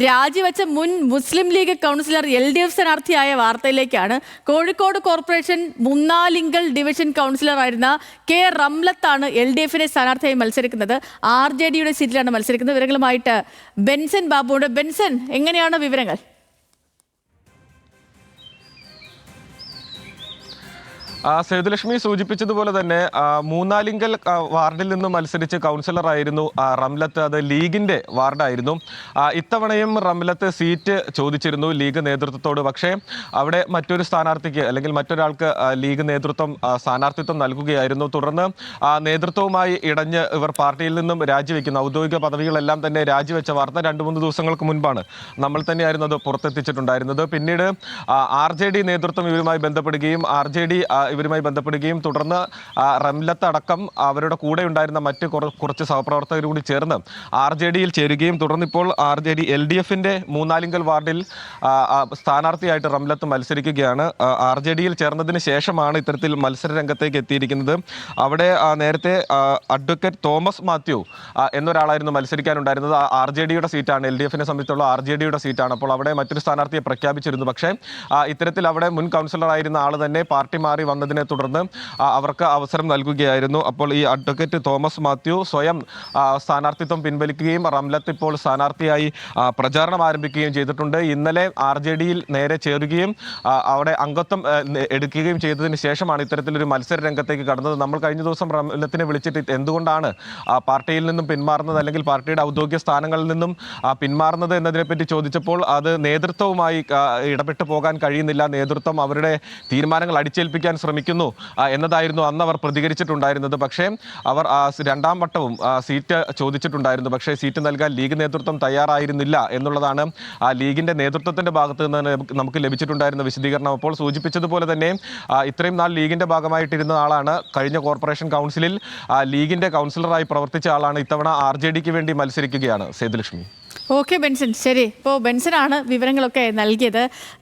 രാജിവെച്ച മുൻ Muslim League councillor LDF സ്ഥാനാർത്ഥിയായ വാർത്തയിലേക്കാണ്. കോഴിക്കോട് കോർപ്പറേഷൻ മുന്നാലിങ്കൽ ഡിവിഷൻ കൗൺസിലറായിരുന്ന കെ റംലത്താണ് LDFിനെ സ്ഥാനാർത്ഥിയായി മത്സരിക്കുന്നത്. RJDയുടെ സീറ്റിലാണ് മത്സരിക്കുന്നത്. വിവരങ്ങളുമായിട്ട് ബെൻസൻ ബാബുണ്ട്. ബെൻസൻ, എങ്ങനെയാണ് വിവരങ്ങൾ? സേതുലക്ഷ്മി സൂചിപ്പിച്ചതുപോലെ തന്നെ മൂന്നാലിങ്കൽ വാർഡിൽ നിന്ന് മത്സരിച്ച് കൗൺസിലറായിരുന്നു റംലത്ത്. അത് ലീഗിന്റെ വാർഡായിരുന്നു. ഇത്തവണയും റംലത്ത് സീറ്റ് ചോദിച്ചിരുന്നു ലീഗ് നേതൃത്വത്തോട്. പക്ഷേ അവിടെ മറ്റൊരു സ്ഥാനാർത്ഥിക്ക് അല്ലെങ്കിൽ മറ്റൊരാൾക്ക് ലീഗ് നേതൃത്വം സ്ഥാനാർത്ഥിത്വം നൽകുകയായിരുന്നു. തുടർന്ന് നേതൃത്വവുമായി ഇടഞ്ഞ് ഇവർ പാർട്ടിയിൽ നിന്നും രാജിവെക്കുന്ന ഔദ്യോഗിക പദവികളെല്ലാം തന്നെ രാജിവെച്ച വാർത്ത 2-3 ദിവസങ്ങൾക്ക് മുൻപാണ് നമ്മൾ തന്നെയായിരുന്നു അത് പുറത്തെത്തിച്ചിട്ടുണ്ടായിരുന്നത്. പിന്നീട് RJD നേതൃത്വം ഇവരുമായി ബന്ധപ്പെടുകയും തുടർന്ന് റംലത്ത് അടക്കം അവരുടെ കൂടെ ഉണ്ടായിരുന്ന മറ്റ് കുറച്ച് സഹപ്രവർത്തകർ കൂടി ചേർന്ന് RJDയിൽ ചേരുകയും തുടർന്ന് ഇപ്പോൾ LDFിന്റെ മൂന്നാലിങ്കൽ വാർഡിൽ സ്ഥാനാർത്ഥിയായിട്ട് റംലത്ത് മത്സരിക്കുകയാണ്. RJDയിൽ ചേർന്നതിന് ശേഷമാണ് ഇത്തരത്തിൽ മത്സര രംഗത്തേക്ക് എത്തിയിരിക്കുന്നത്. അവിടെ നേരത്തെ അഡ്വക്കേറ്റ് തോമസ് മാത്യു എന്നൊരാളായിരുന്നു മത്സരിക്കാനുണ്ടായിരുന്നത്. RJDയുടെ സീറ്റാണ്, LDFിനെ സംബന്ധിച്ചുള്ള RJDയുടെ സീറ്റാണ്. അപ്പോൾ അവിടെ മറ്റൊരു സ്ഥാനാർത്ഥിയെ പ്രഖ്യാപിച്ചിരുന്നു. പക്ഷേ ഇത്തരത്തിൽ അവിടെ മുൻ കൗൺസിലറായിരുന്ന ആൾ തന്നെ പാർട്ടി മാറി വന്നതിനെ തുടർന്ന് അവർക്ക് അവസരം നൽകുകയായിരുന്നു. അപ്പോൾ ഈ അഡ്വക്കേറ്റ് തോമസ് മാത്യു സ്വയം സ്ഥാനാർത്ഥിത്വം പിൻവലിക്കുകയും റംലത്ത് ഇപ്പോൾ സ്ഥാനാർത്ഥിയായി പ്രചാരണം ആരംഭിക്കുകയും ചെയ്തിട്ടുണ്ട്. ഇന്നലെ RJDയിൽ നേരെ ചേരുകയും അവിടെ അംഗത്വം എടുക്കുകയും ചെയ്തതിന് ശേഷമാണ് ഇത്തരത്തിലൊരു മത്സര രംഗത്തേക്ക് കടന്നത്. നമ്മൾ കഴിഞ്ഞ ദിവസം റംലത്തിനെ വിളിച്ചിട്ട് എന്തുകൊണ്ടാണ് പാർട്ടിയിൽ നിന്നും പിന്മാറുന്നത് അല്ലെങ്കിൽ പാർട്ടിയുടെ ഔദ്യോഗിക സ്ഥാനങ്ങളിൽ നിന്നും പിന്മാറുന്നത് എന്നതിനെപ്പറ്റി ചോദിച്ചപ്പോൾ അത് നേതൃത്വവുമായി ഇടപെട്ട് പോകാൻ കഴിയുന്നില്ല, നേതൃത്വം അവരുടെ തീരുമാനങ്ങൾ അടിച്ചേൽപ്പിക്കാൻ ശ്രമിക്കുന്നു എന്നതായിരുന്നു അന്ന് അവർ പ്രതികരിച്ചിട്ടുണ്ടായിരുന്നത്. പക്ഷേ അവർ രണ്ടാം വട്ടവും സീറ്റ് ചോദിച്ചിട്ടുണ്ടായിരുന്നു. പക്ഷേ സീറ്റ് നൽകാൻ ലീഗ് നേതൃത്വം തയ്യാറായിരുന്നില്ല എന്നുള്ളതാണ് ലീഗിന്റെ നേതൃത്വത്തിന്റെ ഭാഗത്ത് നിന്ന് നമുക്ക് ലഭിച്ചിട്ടുണ്ടായിരുന്ന വിശദീകരണം. അപ്പോൾ സൂചിപ്പിച്ചതുപോലെ തന്നെ ഇത്രയും നാൾ ലീഗിന്റെ ഭാഗമായിട്ടിരുന്ന ആളാണ്. കഴിഞ്ഞ കോർപ്പറേഷൻ കൗൺസിലിൽ ലീഗിന്റെ കൗൺസിലറായി പ്രവർത്തിച്ച ആളാണ്. ഇത്തവണ RJDക്ക് വേണ്ടി മത്സരിക്കുകയാണ്. സേതുലക്ഷ്മി. ഓക്കെ ബെൻസൻ, ശരി. ഇപ്പോൾ ബെൻസനാണ് വിവരങ്ങളൊക്കെ നൽകിയത്.